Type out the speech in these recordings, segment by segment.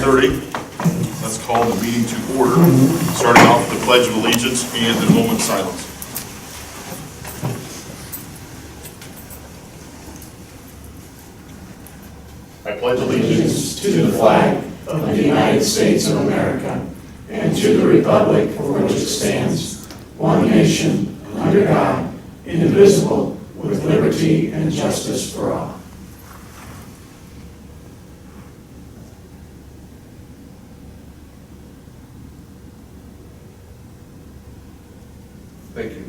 6:30. Let's call the meeting to order, starting off with the Pledge of Allegiance and a moment of silence. I pledge allegiance to the flag of the United States of America and to the republic for which it stands, one nation, under God, indivisible, with liberty and justice for all. Thank you.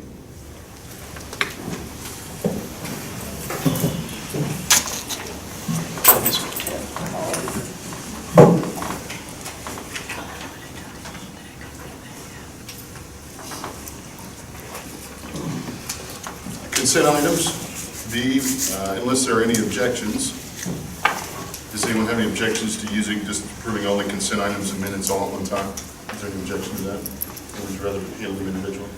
Consent items. B, unless there are any objections. Does anyone have any objections to just approving all the consent items and minutes all at one time? Is there any objection to that? Or would you rather handle them individually?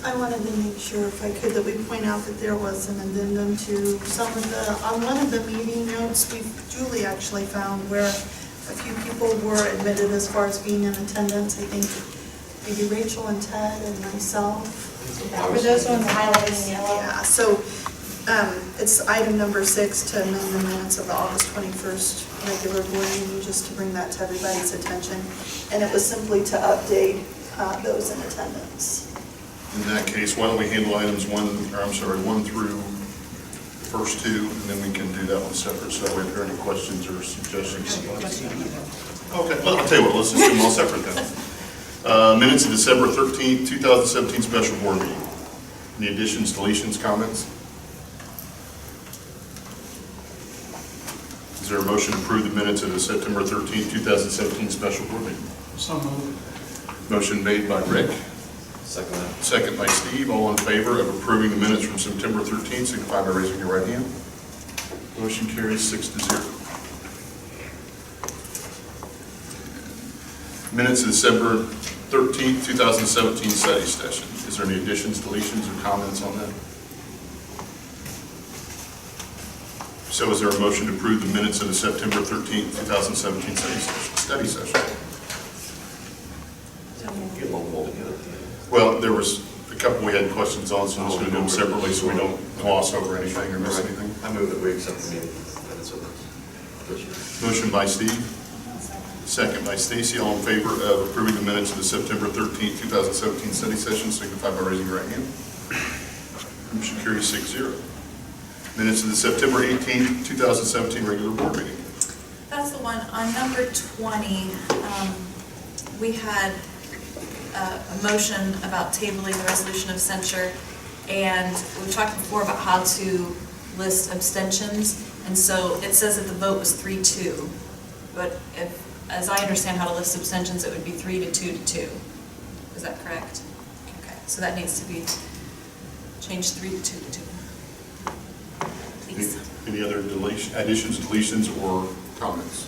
I wanted to make sure, if I could, that we point out that there was an addendum to some of on one of the meeting notes, Julie actually found where a few people were admitted as far as being in attendance. I think maybe Rachel and Ted and myself. Were those ones highlighted in yellow? Yeah, so it's item number 6 to amend the minutes of the August 21st regular board meeting, just to bring that to everybody's attention. And it was simply to update those in attendance. In that case, why don't we handle items 1 through the first 2, and then we can do that one separate, so that way if there are any questions or suggestions. Okay, well, I'll tell you what, let's just do them all separate then. Minutes of December 13th, 2017 special board meeting. Any additions, deletions, comments? Is there a motion to approve the minutes of the September 13th, 2017 special board meeting? So moved. Motion made by Rick. Second that. Second by Steve. All in favor of approving the minutes from September 13th, signify by raising your right hand. Motion carries 6-0. Minutes of December 13th, 2017 study session. Is there any additions, deletions, or comments on that? So is there a motion to approve the minutes of the September 13th, 2017 study session? Get them all together. Well, there was a couple we had questions on, so I'm just going to do them separately so we don't gloss over anything or miss anything. I move that we accept the minutes of this. Motion by Steve. Second by Stacy. All in favor of approving the minutes of the September 13th, 2017 study session, signify by raising your right hand. Motion carries 6-0. Minutes of the September 18th, 2017 regular board meeting. That's the one. On number 20, we had a motion about tabling the resolution of censure, and we talked before about how to list abstentions, and so it says that the vote was 3-2, but as I understand how to list abstentions, it would be 3-2-2. Is that correct? Okay, so that needs to be changed 3-2-2. Please. Any other additions, deletions, or comments?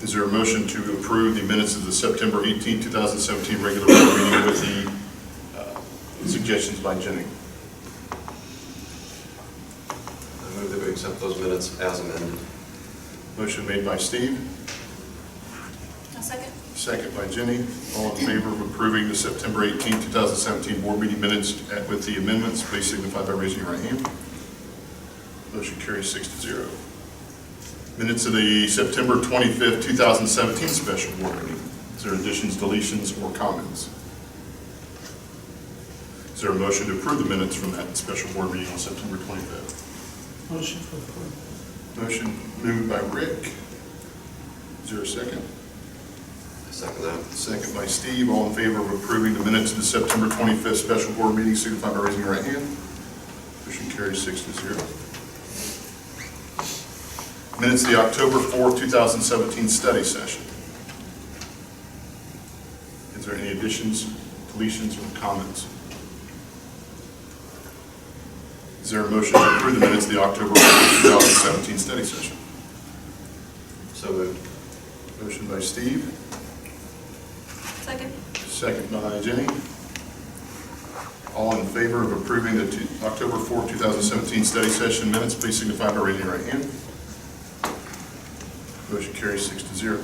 Is there a motion to approve the minutes of the September 18, 2017 regular board meeting with the suggestions by Jenny? I move that we accept those minutes as amended. Motion made by Steve. A second. Second by Jenny. All in favor of approving the September 18, 2017 board meeting minutes with the amendments, please signify by raising your right hand. Motion carries 6-0. Minutes of the September 25th, 2017 special board meeting. Is there additions, deletions, or comments? Is there a motion to approve the minutes from that special board meeting on September 25th? Motion to approve. Motion moved by Rick. Is there a second? Second that. Second by Steve. All in favor of approving the minutes of the September 25th special board meeting, signify by raising your right hand. Motion carries 6-0. Minutes of the October 4th, 2017 study session. Is there any additions, deletions, or comments? Is there a motion to approve the minutes of the October 4th, 2017 study session? So moved. Motion by Steve. Second. Second by Jenny. All in favor of approving the October 4, 2017 study session minutes, please signify by raising your right hand. Motion carries 6-0.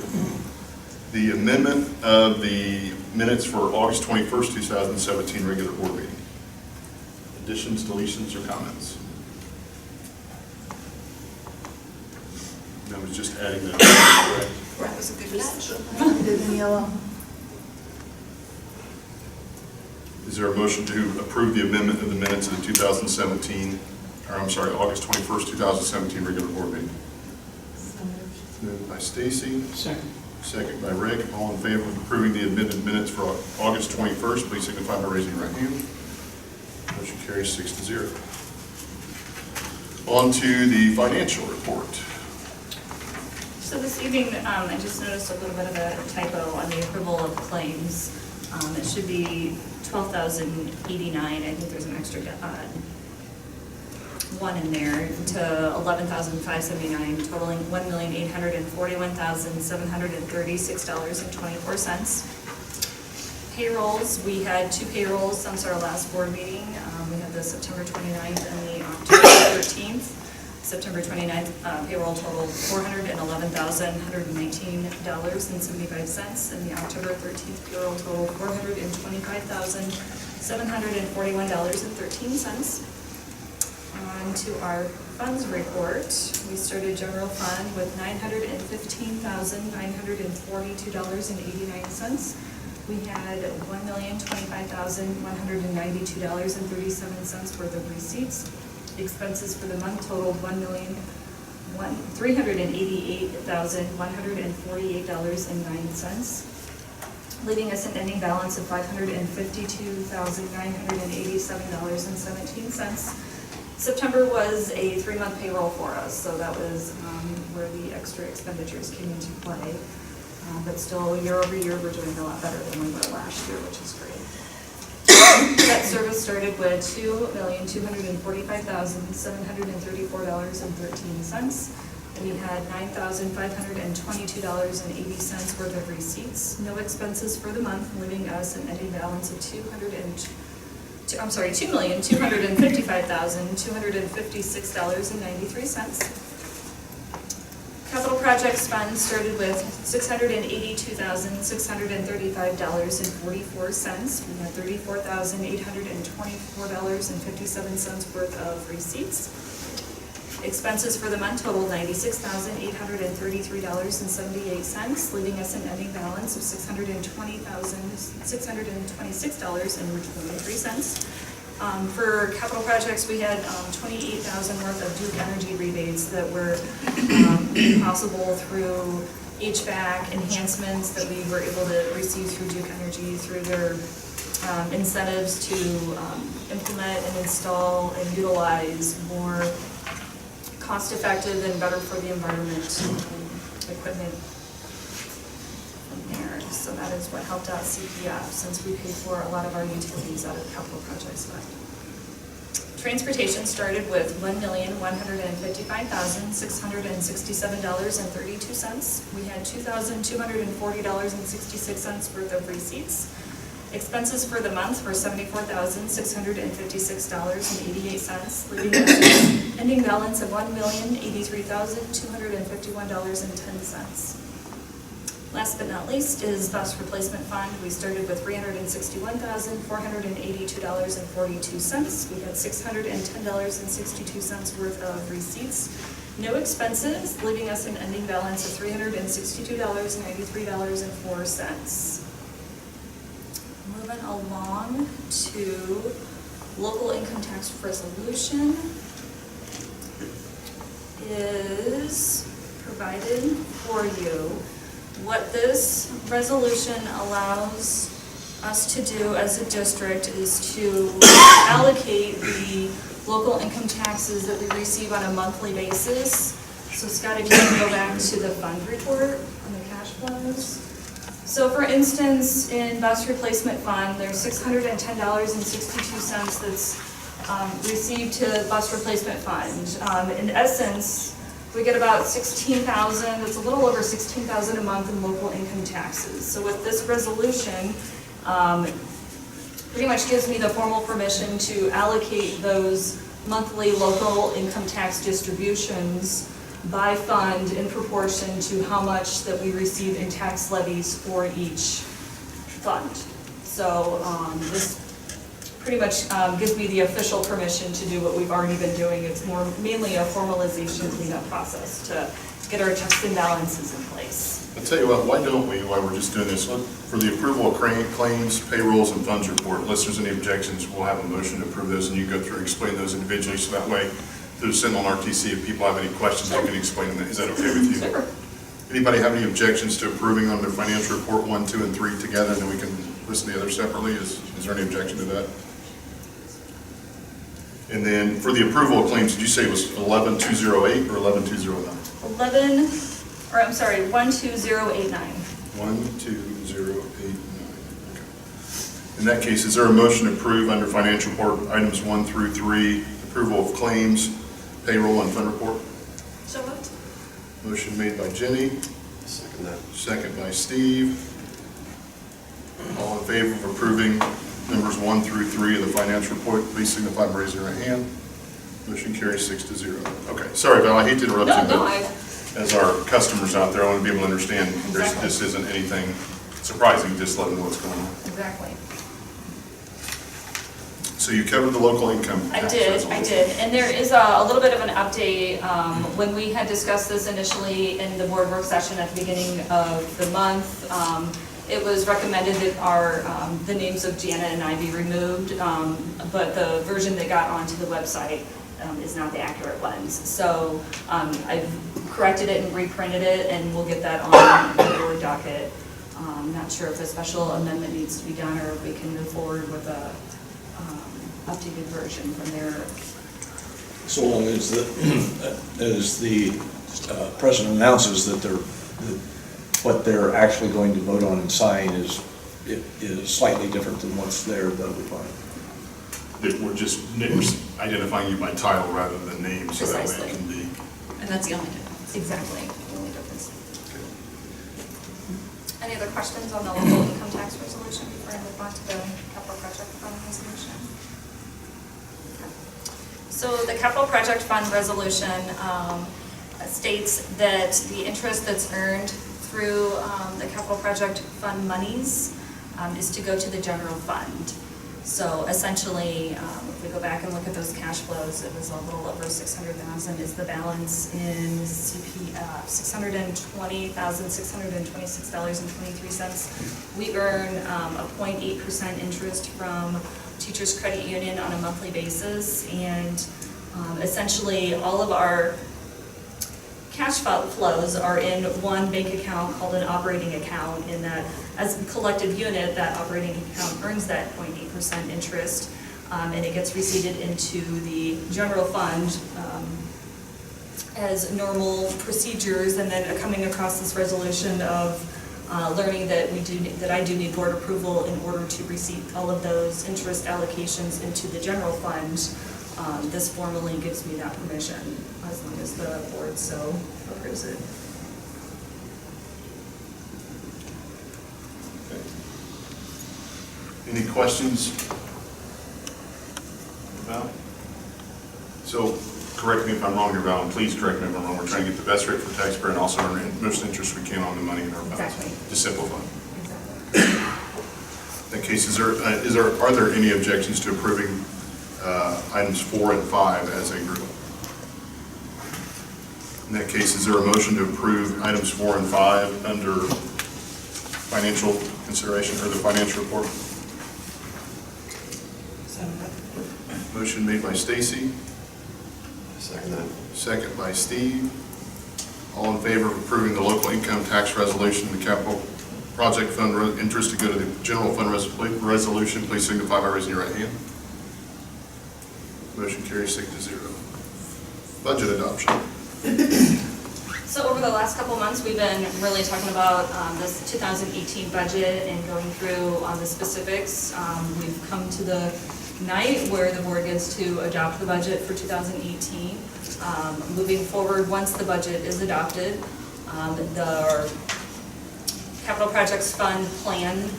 The amendment of the minutes for August 21st, 2017 regular board meeting. Additions, deletions, or comments? That was just adding that. Correct. That was a good catch. I did in yellow. Is there a motion to approve the amendment of the minutes of the 2017, or I'm sorry, August 21st, 2017 regular board meeting? Moved by Stacy, Second. second by Rick. All in favor of approving the amended minutes for August 21st, please signify by raising your right hand. Motion carries 6-0. On to the financial report. So this evening, I just noticed a little bit of a typo on the approval of claims. It should be $12,089. I think there's an extra one in there to $11,579, totaling $1,841,736.24. Payrolls, we had 2 payrolls since our last board meeting. We had the September 29th and the October 13th. September 29th payroll totaled $411,119.75, and the October 13th payroll totaled $425,741.13. On to our funds report. We started general fund with $915,942.89. We had $1,025,192.37 worth of receipts. Expenses for the month totaled $388,148.09, leaving us an ending balance of $552,987.17. September was a 3-month payroll for us, so that was where the extra expenditures came into play. But still, year over year, we're doing a lot better than we were last year, which is great. Debt service started with $2,245,734.13. We had $9,522.80 worth of receipts. No expenses for the month, leaving us an ending balance of $2,255,256.93. Capital projects fund started with $682,635.44. We had $34,824.57 worth of receipts. Expenses for the month totaled $96,833.78, leaving us an ending balance of $620,626.23. For capital projects, we had $28,000 worth of Duke Energy rebates that were made possible through HVAC enhancements that we were able to receive through Duke Energy through their incentives to implement and install and utilize more cost-effective and better for the environment equipment from there. So that is what helped out CPF, since we paid for a lot of our utilities out of capital projects fund. Transportation started with $1,155,667.32. We had $2,240.66 worth of receipts. Expenses for the month were $74,656.88, leaving us an ending balance of $1,083,251.10. Last but not least is bus replacement fund. We started with $361,482.42. We had $610.62 worth of receipts. No expenses, leaving us an ending balance of $362.93.04. Moving along to local income tax resolution is provided for you. What this resolution allows us to do as a district is to allocate the local income taxes that we receive on a monthly basis. So Scott, if you can go back to the fund report on the cash flows. So for instance, in bus replacement fund, there's $610.62 that's received to bus replacement fund. In essence, we get about $16,000, it's a little over $16,000 a month in local income taxes. So with this resolution, pretty much gives me the formal permission to allocate those monthly local income tax distributions by fund in proportion to how much that we receive in tax levies for each fund. So this pretty much gives me the official permission to do what we've already been doing. It's mainly a formalization cleanup process to get our checks and balances in place. I'll tell you what, why don't we, while we're just doing this, for the approval of claims, payrolls, and funds report, unless there's any objections, we'll have a motion to approve those, and you go through and explain those individually, so that way, they're sent on RTC, if people have any questions, they can explain them. Is that okay with you? Sure. Anybody have any objections to approving on their financial report 1, 2, and 3 together, and then we can listen to the others separately? Is there any objection to that? And then for the approval of claims, did you say it was 11208 or 11209? 12089. 12089. Okay. In that case, is there a motion to approve under financial report items 1 through 3, approval of claims, payroll, and fund report? So moved. Motion made by Jenny, Second that. second by Steve. All in favor of approving numbers 1 through 3 of the financial report, please signify by raising your right hand. Motion carries 6-0. Okay, sorry, Val, I hate to interrupt you, but as our customers out there, I want to be able to understand this isn't anything surprising, just let them know what's going on. Exactly. So you covered the local income I tax did, resolution. and there is a little bit of an update. When we had discussed this initially in the board work session at the beginning of the month, it was recommended that the names of Jana and I be removed, but the version that got onto the website is not the accurate ones. So I've corrected it and reprinted it, and we'll get that on the board docket. Not sure if a special amendment needs to be done, or if we can move forward with a updated version from there. So long as the president announces that what they're actually going to vote on and sign is slightly different than what's there, that'll be fine. That we're identifying you by title rather than name, so that way Precisely. it can be. And that's the only difference. Exactly, the only difference. Any other questions on the local income tax resolution before I move on to the capital project fund resolution? So the capital project fund resolution states that the interest that's earned through the capital project fund monies is to go to the general fund. So essentially, if we go back and look at those cash flows, it was a little over 600,000 is the balance in CPF, $620,626.23. We earn a 0.8% interest from Teachers Credit Union on a monthly basis, and essentially all of our cash flows are in one bank account called an operating account, in that as a collective unit, that operating account earns that 0.8% interest, and it gets receipted into the general fund as normal procedures, and then coming across this resolution of learning that I do need board approval in order to receive all of those interest allocations into the general fund. This formally gives me that permission, as long as the board so approves it. Okay. Any questions? Val? So, correct me if I'm wrong here, Val, and please correct me if I'm wrong. We're trying to get the best rate for taxpayer and also earn the most interest we can on the money in our funds. Exactly. To simplify. Exactly. In that case, are there any objections to approving items 4 and 5 as a group? In that case, is there a motion to approve items 4 and 5 under financial consideration or the financial report? Motion made by Stacy, Second that. second by Steve. All in favor of approving the local income tax resolution, the capital project fund interest to go to the general fund resolution, please signify by raising your right hand. Motion carries 6-0. Budget adoption. So over the last couple months, we've been really talking about this 2018 budget and going through the specifics. We've come to the night where the board gets to adopt the budget for 2018. Moving forward, once the budget is adopted, the capital projects fund plan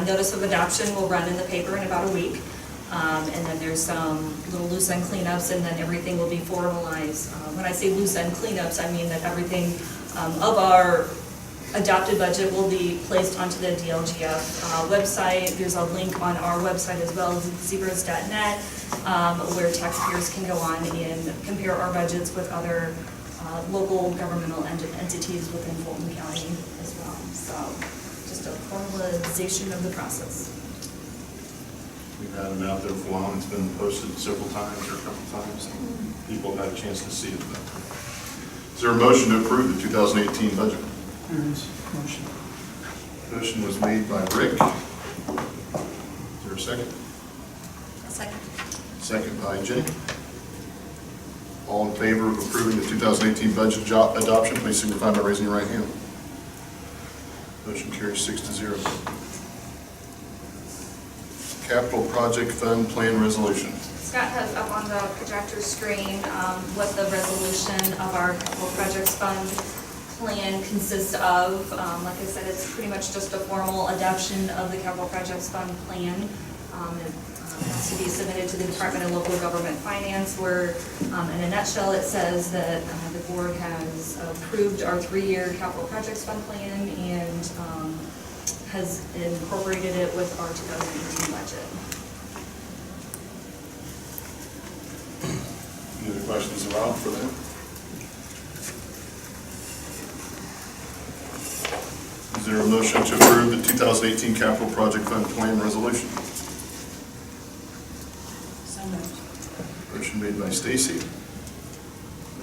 notice of adoption will run in the paper in about a week. And then there's some little loose end cleanups, and then everything will be formalized. When I say loose end cleanups, I mean that everything of our adopted budget will be placed onto the DLGF website. There's a link on our website as well, zebras.net, where taxpayers can go on and compare our budgets with other local governmental entities within Fulton County as well. So just a formalization of the process. We've had it out there for a while, it's been posted several times or a couple times, and people have had a chance to see it. Is there a motion to approve the 2018 budget? There is motion. Motion was made by Rick. Is there a second? A second. Second by Jenny. All in favor of approving the 2018 budget adoption, please signify by raising your right hand. Motion carries 6-0. Capital Project Fund Plan Resolution. Scott has up on the projector screen what the resolution of our capital projects fund plan consists of. Like I said, it's pretty much just a formal adoption of the capital projects fund plan. It has to be submitted to the Department of Local Government Finance, where in a nutshell it says that the board has approved our 3-year capital projects fund plan and has incorporated it with our 2018 budget. Any other questions about for that? Is there a motion to approve the 2018 Capital Project Fund Plan Resolution? So moved. Motion made by Stacy,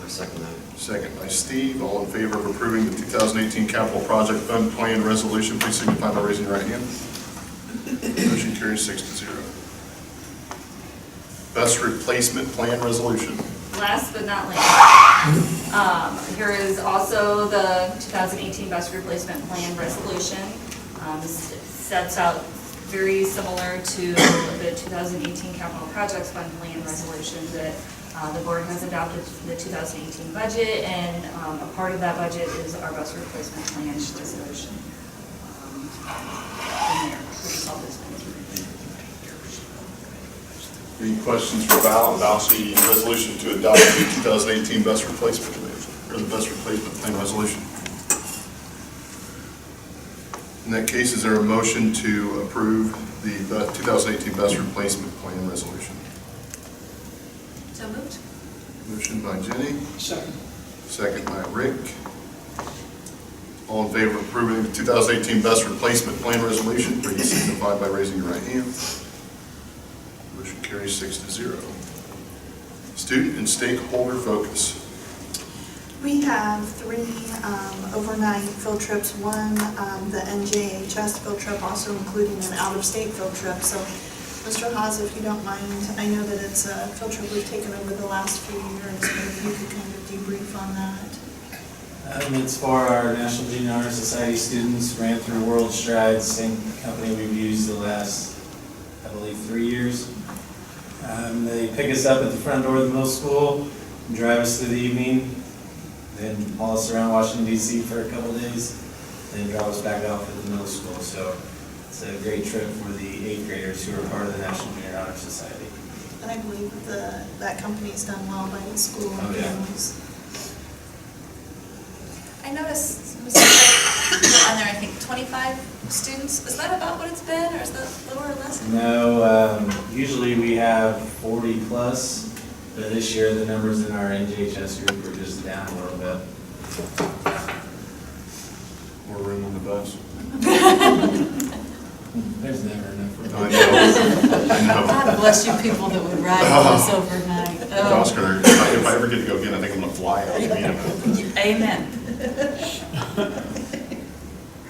I second that. second by Steve. All in favor of approving the 2018 Capital Project Fund Plan Resolution, please signify by raising your right hand. Motion carries 6-0. Bus Replacement Plan Resolution. Last but not least, here is also the 2018 bus replacement plan resolution. This sets out very similar to the 2018 capital projects fund plan resolution that the board has adopted the 2018 budget, and a part of that budget is our bus replacement plan resolution. In there, pretty self-explanatory. Any questions for Val about the resolution to adopt the 2018 bus replacement plan, or the bus replacement plan resolution? In that case, is there a motion to approve the 2018 bus replacement plan resolution? So moved. Motion by Jenny, Second. second by Rick. All in favor of approving the 2018 bus replacement plan resolution, please signify by raising your right hand. Motion carries 6-0. Student and stakeholder focus. We have 3 overnight field trips, one the NJHS field trip, also including an out-of-state field trip. So, Mr. Haas, if you don't mind, I know that it's a field trip we've taken over the last few years, but if you could kind of debrief on that. It's for our National Junior Honor Society students, ran through World Strides, same company we've used the last, I believe, 3 years. They pick us up at the front door of the middle school, and drive us through the evening, then haul us around Washington DC for a couple days, then drop us back off at the middle school. So it's a great trip for the 8th graders who are part of the National Junior Honor Society. And I believe that company's done well by the school and Oh, yeah. families. I noticed, Mr. Craig, put on there, I think, 25 students. Is that about what it's been, or is that lower or less? No, usually we have 40 plus, but this year the numbers in our NJHS group are just down a little bit. More room on the bus. There's never enough room. I know. God bless you people that would ride this overnight. Oscar, if I ever get to go again, I think I'm gonna fly out. Amen.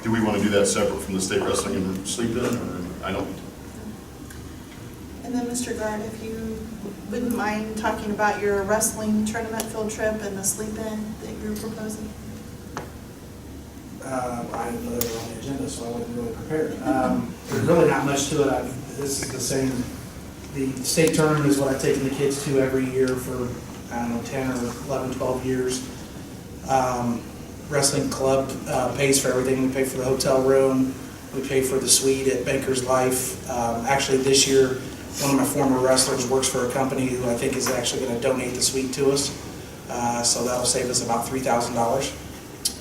Do we want to do that separate from the state wrestling and sleep in, or I don't? And then, Mr. Guard, if you wouldn't mind talking about your wrestling tournament field trip and the sleep-in that you're proposing? I didn't know they were on the agenda, so I wasn't really prepared. There's really not much to it. This is the same, the state tournament is what I've taken the kids to every year for, I don't know, 10 or 11, 12 years. Wrestling club pays for everything. We pay for the hotel room. We pay for the suite at Baker's Life. Actually, this year, one of my former wrestlers works for a company who I think is actually going to donate the suite to us. So that'll save us about $3,000.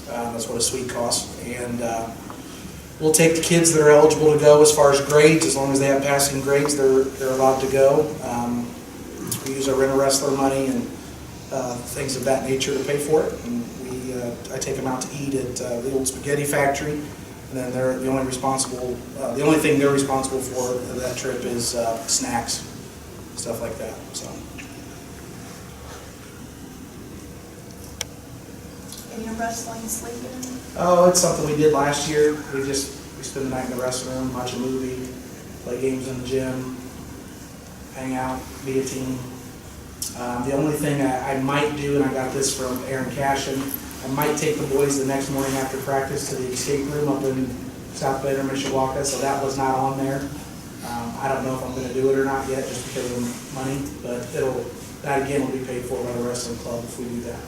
That's what a suite costs. And we'll take the kids that are eligible to go as far as grades. As long as they have passing grades, they're allowed to go. We use our rent-a-wrestler money and things of that nature to pay for it. And I take them out to eat at the old spaghetti factory. And then they're the only thing they're responsible for that trip is snacks, stuff like that. So. Any wrestling sleeping? Oh, it's something we did last year. We spend the night in the wrestling room, watch a movie, play games in the gym, hang out, be a team. The only thing I might do, and I got this from Aaron Cashin, I might take the boys the next morning after practice to the escape room up in South Bend or Mishawaka, so that was not on there. I don't know if I'm going to do it or not yet, just because of money, but that again will be paid for by the wrestling club if we do that.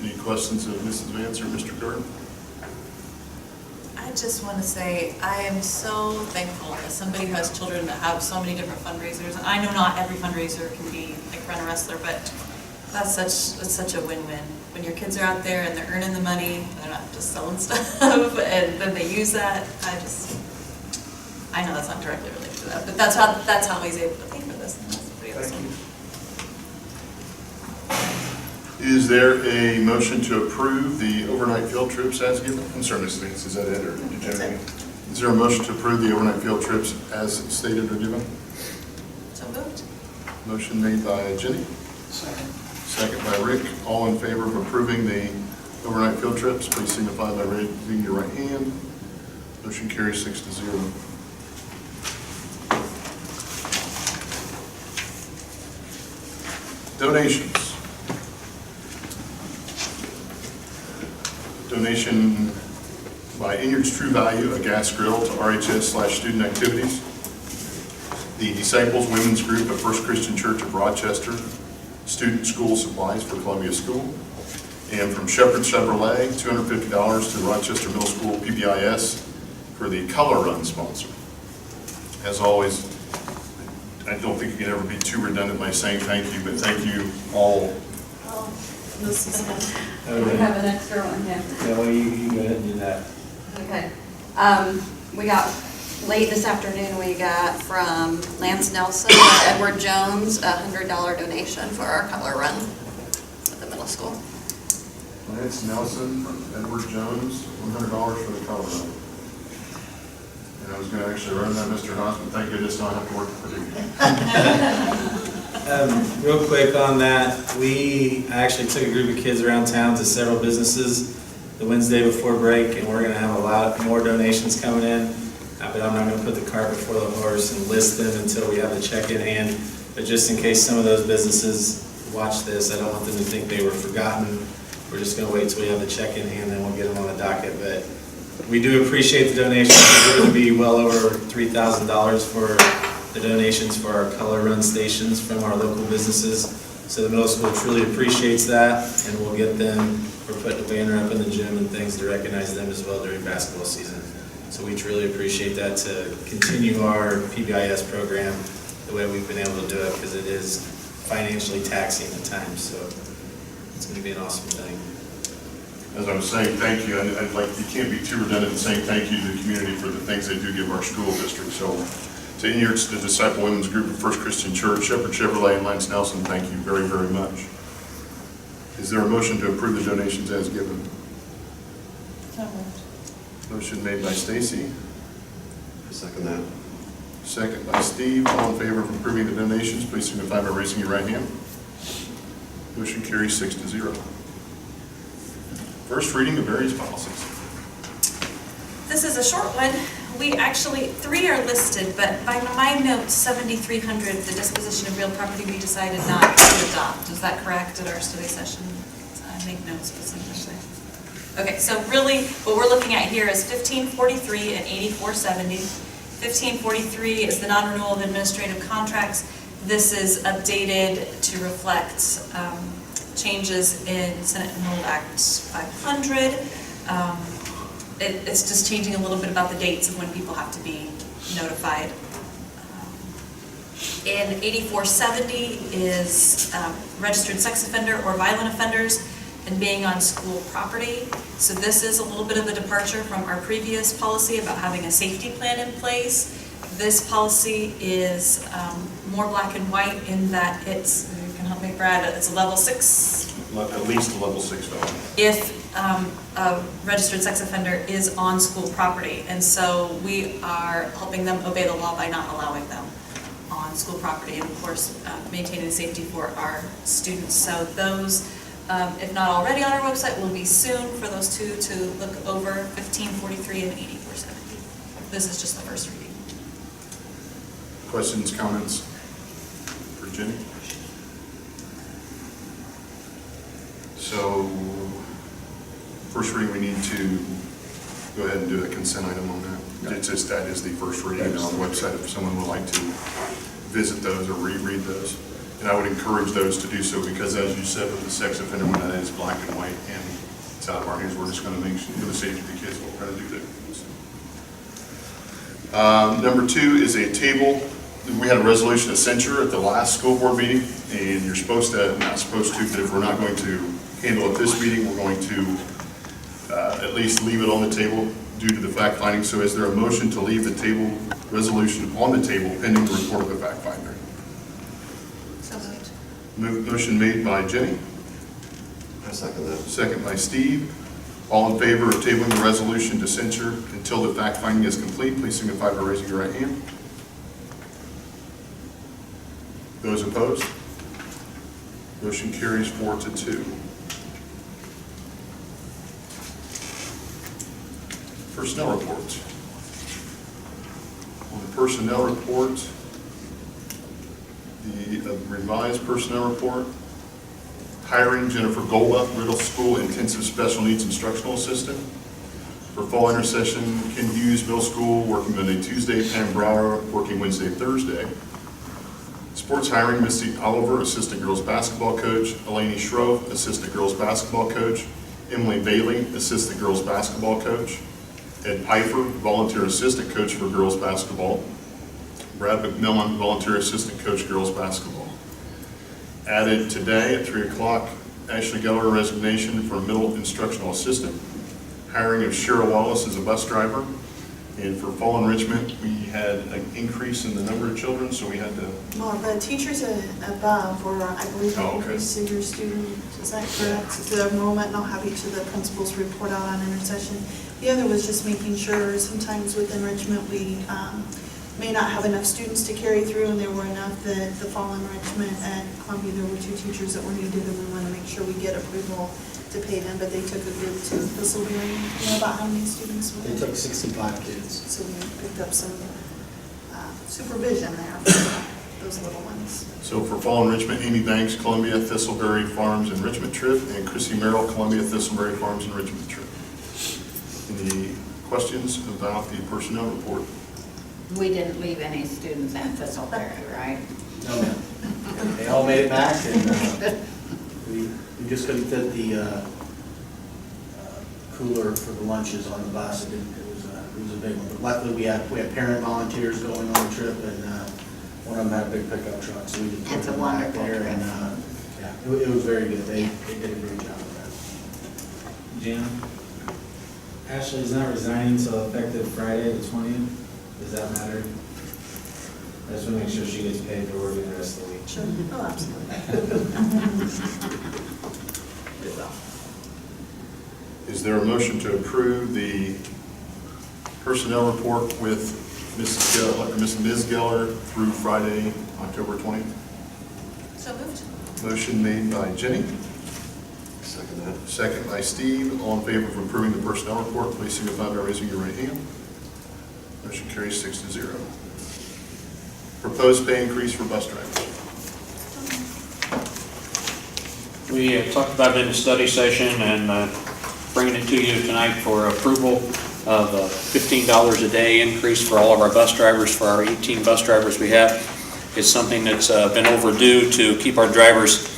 Any questions of Mrs. Vance or Mr. Gordon? I just want to say, I am so thankful as somebody who has children that have so many different fundraisers. And I know not every fundraiser can be like Rent-A-Wrestler, but that's such a win-win. When your kids are out there and they're earning the money, and they're not just selling stuff, and then they use that, I know that's not directly related to that, but that's how he's able to pay for this. And that's pretty awesome. Thank you. Is there a motion to approve the overnight field trips as given? I'm sorry, Ms. Vance, is that it, or did you have any? Is there a motion to approve the overnight field trips as stated or given? So moved. Motion made by Jenny. Second by Rick. All in favor of approving the overnight field trips, please signify by raising your right hand. Motion carries 6-0. Donations. Donation by Inyard's True Value, a gas grill to RHS/student activities. The Disciples Women's Group of First Christian Church of Rochester, student school supplies for Columbia School. And from Shepherd Chevrolet, $250 to Rochester Middle School PBIS for the Color Run sponsor. As always, I don't think you can ever be too redundant by saying thank you, but thank you all. This is We have an extra one here. So you go ahead and do that. Okay. We got, late this afternoon, we got from Lance Nelson and Edward Jones, a $100 donation for our color run at the middle school. Lance Nelson from Edward Jones, $100 for the Color Run. And I was going to actually run that, Mr. Haas, but thank goodness I don't have to work for you. Real quick on that, I actually took a group of kids around town to several businesses the Wednesday before break, and we're going to have a lot more donations coming in. But I'm not going to put the cart before the horse and list them until we have the check in hand. But just in case some of those businesses watch this, I don't want them to think they were forgotten. We're just going to wait till we have the check in hand, and we'll get them on the docket. But we do appreciate the donations. We're going to be well over $3,000 for the donations for our color run stations from our local businesses. So the middle school truly appreciates that, and we'll get them, we're putting a banner up in the gym and things to recognize them as well during basketball season. So we truly appreciate that to continue our PBIS program the way we've been able to do it, because it is financially taxing at times. So it's going to be an awesome thing. As I was saying, thank you. I'd like, you can't be too redundant in saying thank you to the community for the things they do give our school district. So to Inyard's, the Disciple Women's Group of First Christian Church, Shepherd Chevrolet, and Lance Nelson, thank you very, very much. Is there a motion to approve the donations as given? So moved. Motion made by Stacy, I second that. second by Steve. All in favor of approving the donations, please signify by raising your right hand. Motion carries 6-0. First reading of various policies. This is a short one. We actually, 3 are listed, but by my notes, 7,300, the disposition of real property, we decided not to adopt. Is that correct at our study session? I make notes specifically. Okay, so really, what we're looking at here is 1543 and 8470. 1543 is the non-renewal of administrative contracts. This is updated to reflect changes in Senate Enrolled Act 500. It's just changing a little bit about the dates of when people have to be notified. In 8470 is registered sex offender or violent offenders and being on school property. So this is a little bit of a departure from our previous policy about having a safety plan in place. This policy is more black and white in that it's, you can help me, Brad, it's a level 6. At least a level 6 felony. If a registered sex offender is on school property. And so we are helping them obey the law by not allowing them on school property, and of course, maintaining safety for our students. So those, if not already on our website, will be soon for those two to look over, 1543 and 8470. This is just the first reading. Questions, comments for Jenny? So, first reading, we need to go ahead and do a consent item on that. It's just, that is the first reading on the website if someone would like to visit those or reread those. And I would encourage those to do so because, as you said, with the sex offender one, that is black and white and it's out of our hands. We're just going to make sure for the safety of the kids, we're going to do that. Number 2 is a table. We had a resolution of censure at the last school board meeting, and you're supposed to, not supposed to, but if we're not going to handle it this meeting, we're going to at least leave it on the table due to the fact finding. So is there a motion to leave the table resolution on the table pending the report of the fact finder? So moved. Motion made by Jenny, I second that. second by Steve. All in favor of tabling the resolution to censure until the fact finding is complete, please signify by raising your right hand. Those opposed? Motion carries 4-2. Personnel report. On the personnel report, the revised personnel report, hiring Jennifer Goldup, Riddle School Intensive Special Needs Instructional Assistant. For fall intersession, Ken Hughes, Middle School, working Monday, Tuesday, Pam Brower, working Wednesday, Thursday. Sports hiring, Misty Oliver, Assistant Girls Basketball Coach, Eleni Shrove, Assistant Girls Basketball Coach, Emily Bailey, Assistant Girls Basketball Coach, Ed Pfeiffer, Volunteer Assistant Coach for Girls Basketball, Brad McMillan, Volunteer Assistant Coach Girls Basketball. Added today at 3 o'clock, Ashley Geller, resignation for Middle Instructional Assistant. Hiring of Cheryl Wallace as a bus driver. And for fall enrichment, we had an increase in the number of children, so we had to... Well, the teachers above were, I believe, Oh, okay. increased in your student, is that correct? The enrollment, and I'll have each of the principals report out on intercession. The other was just making sure, sometimes with enrichment, we may not have enough students to carry through, and there were enough that the fall enrichment at Columbia, there were 2 teachers that were needed, and we want to make sure we get approval to pay them, but they took a group to Thistleberry. You know about how many students? They took 65 kids. So we picked up some supervision there for those little ones. So for fall enrichment, Amy Banks, Columbia Thistleberry Farms Enrichment Trip, and Chrissy Merrill, Columbia Thistleberry Farms Enrichment Trip. Any questions about the personnel report? We didn't leave any students at Thistleberry, right? No, ma'am. They all made it back, and we just couldn't fit the cooler for the lunches on the bus. It was a big one. But luckily, we had parent volunteers going on the trip, and one of them had a big pickup truck, so we just put That's a them back wonderful there. trip. And yeah, it was very good. They did a great job of Jim? Ashley's not resigning until effective Friday, the 20th. Does that matter? I just want to make sure she gets paid for working the rest of the week. Sure. Oh, absolutely. Is there a motion to approve the personnel report with Ms. Geller through Friday, October 20th? So moved. Motion made by Jenny, Second that. second by Steve. All in favor of approving the personnel report, please signify by raising your right hand. Motion carries 6-0. Proposed pay increase for bus drivers. We talked about it in the study session and bringing it to you tonight for approval of a $15 a day increase for all of our bus drivers, for our 18 bus drivers we have. It's something that's been overdue to keep our drivers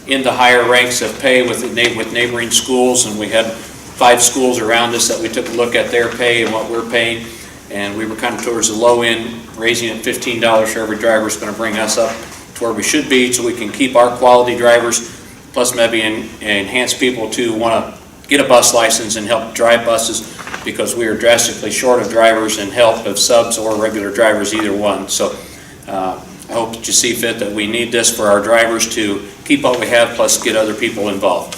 in the higher ranks of pay with neighboring schools, and we had 5 schools around us that we took a look at their pay and what we're paying. and we were kind of towards the low end. Raising it $15 for every driver is going to bring us up to where we should be, so we can keep our quality drivers, plus maybe enhance people to want to get a bus license and help drive buses, because we are drastically short of drivers and help of subs or regular drivers, either one. So I hope that you see fit that we need this for our drivers to keep what we have, plus get other people involved.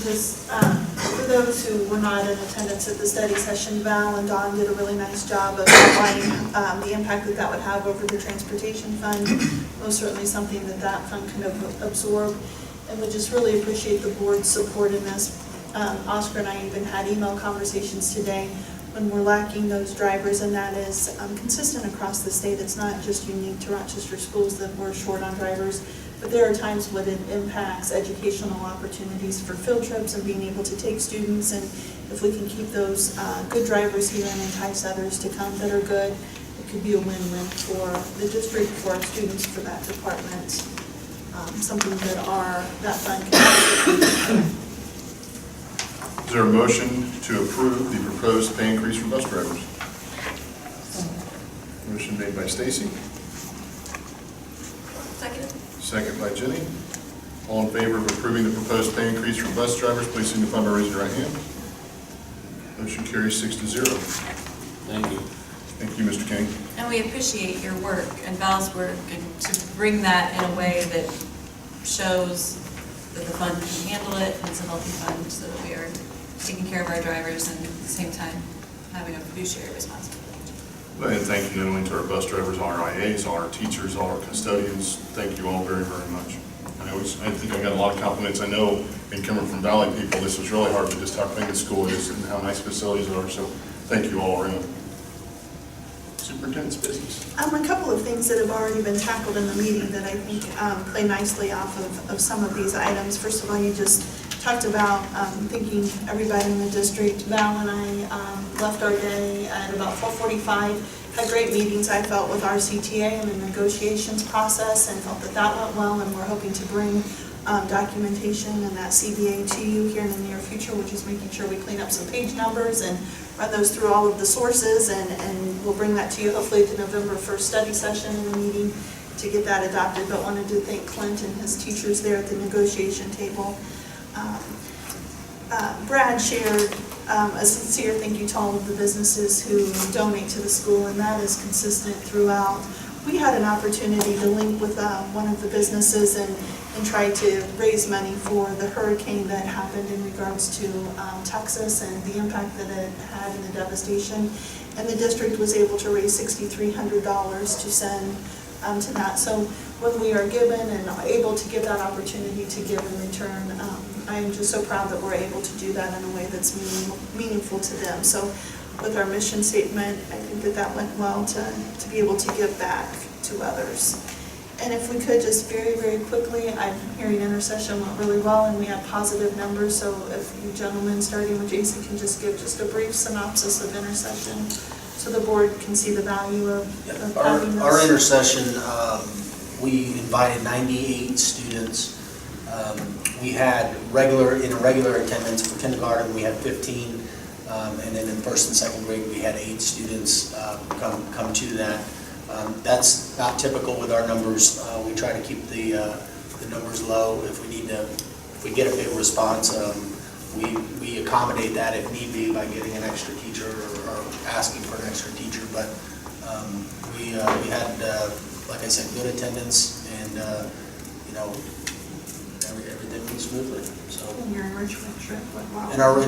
Just for those who were not in attendance at the study session, Val and Don did a really nice job of outlining the impact that that would have over the transportation fund. Most certainly something that that fund can absorb, and we just really appreciate the board's support in this. Oscar and I even had email conversations today when we're lacking those drivers, and that is consistent across the state. It's not just unique to Rochester schools that we're short on drivers, but there are times when it impacts educational opportunities for field trips and being able to take students, and if we can keep those good drivers here and entice others to come that are good, it could be a win-win for the district, for our students, for that department, something that fund can do. Is there a motion to approve the proposed pay increase for bus drivers? Motion made by Stacy, Second. second by Jenny. All in favor of approving the proposed pay increase for bus drivers, please signify by raising your right hand. Motion carries 6-0. Thank you. Thank you, Mr. King. And we appreciate your work and Val's work, and to bring that in a way that shows that the fund can handle it, and it's a healthy fund, so that we are taking care of our drivers and at the same time having a fiduciary responsibility. And thank you not only to our bus drivers, all our IAs, all our teachers, all our custodians. Thank you all very, very much. I think I got a lot of compliments. I know, and coming from Valley people, this was really hard, but just how clean the school is and how nice facilities are. So thank you all around. Superintendent's business. A couple of things that have already been tackled in the meeting that I think play nicely off of some of these items. First of all, you just talked about thanking everybody in the district. Val and I left our day at about 4:45. Had great meetings, I felt, with our CTA and the negotiations process, and felt that that went well, and we're hoping to bring documentation and that CBA to you here in the near future. We're just making sure we clean up some page numbers and run those through all of the sources, and we'll bring that to you hopefully at the November 1st study session in the meeting to get that adopted. But wanted to thank Clint and his teachers there at the negotiation table. Brad shared a sincere thank you to all of the businesses who donate to the school, and that is consistent throughout. We had an opportunity to link with one of the businesses and try to raise money for the hurricane that happened in regards to Texas and the impact that it had and the devastation. And the district was able to raise $6,300 to send to that. So when we are given and able to give that opportunity to give in return, I am just so proud that we're able to do that in a way that's meaningful to them. So with our mission statement, I think that that went well to be able to give back to others. And if we could just very, very quickly, I'm hearing intercession went really well and we have positive numbers, so if you gentlemen, starting with Jason, can just give just a brief synopsis of intercession so the board can see the value of having this. Our intercession, we invited 98 students. We had irregular attendance for kindergarten, we had 15, and then in first and second grade, we had 8 students come to that. That's not typical with our numbers. We try to keep the numbers low. If we get a big response, we accommodate that if need be by getting an extra teacher or asking for an extra teacher. But we had, like I said, good attendance, and everything went smoothly. So. And your enrichment trip went well. And our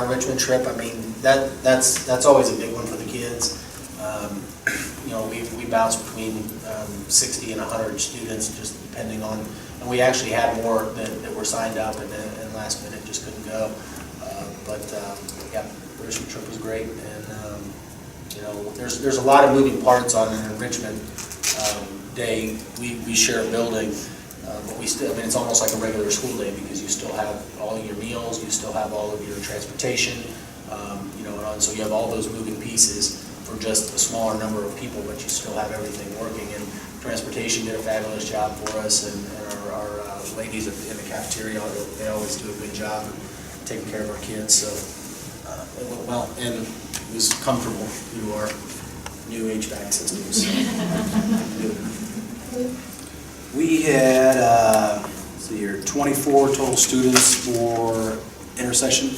enrichment trip, I mean, that's always a big one for the kids. We bounce between 60 and 100 students, just depending on, and we actually had more that were signed up and last minute just couldn't go. Yeah, the enrichment trip was great, and there's a lot of moving parts on an enrichment day. We share a building, but we still, I mean, it's almost like a regular school day because you still have all your meals, you still have all of your transportation, and so you have all those moving pieces for just a smaller number of people, but you still have everything working. And transportation did a fabulous job for us, and our ladies in the cafeteria, they always do a good job of taking care of our kids. So it went well. And it was comfortable due to our new HVAC systems. We had, let's see here, 24 total students for intercession.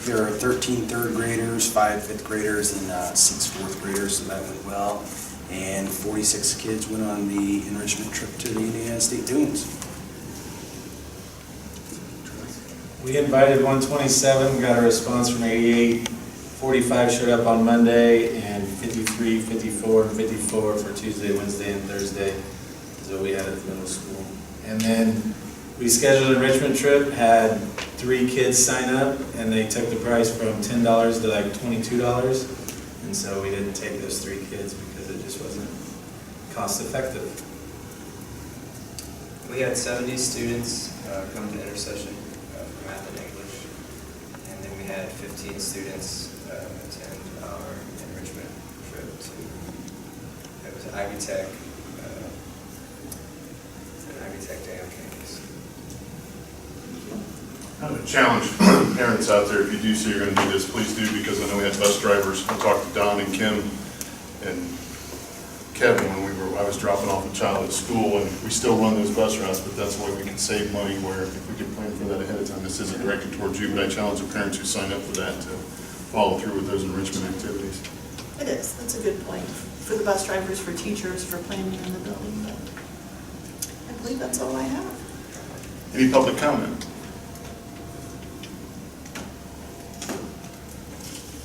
There are 13 third graders, 5 fifth graders, and 6 fourth graders, so that went well. And 46 kids went on the enrichment trip to the Indiana State Dunes. We invited 127, got a response from 88. 45 showed up on Monday, and 53, 54, and 54 for Tuesday, Wednesday, and Thursday. So we had at the middle school. And then we scheduled an enrichment trip, had 3 kids sign up, and they took the price from $10 to like $22. And so we didn't take those 3 kids because it just wasn't cost effective. We had 70 students come to intercession for math and English. And then we had 15 students attend our enrichment trip to, it was Ivy Tech, an Ivy Tech Day on campus. I would challenge parents out there, if you do say you're going to do this, please do, because I know we had bus drivers. I talked to Don and Kim and Kevin when I was dropping off a child at school, and we still run those bus routes, but that's why we can save money, where if we can plan for that ahead of time. This isn't directed towards you, but I challenge the parents who sign up for that to follow through with those enrichment activities. It is, that's a good point, for the bus drivers, for teachers, for planning in the building, but I believe that's all I have. Any public comment?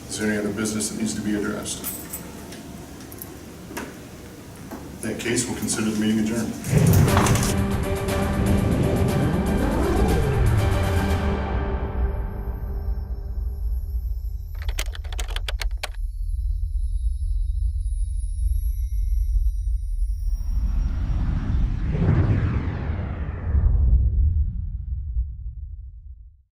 Is there any other business that needs to be addressed? In that case, we'll consider the meeting adjourned.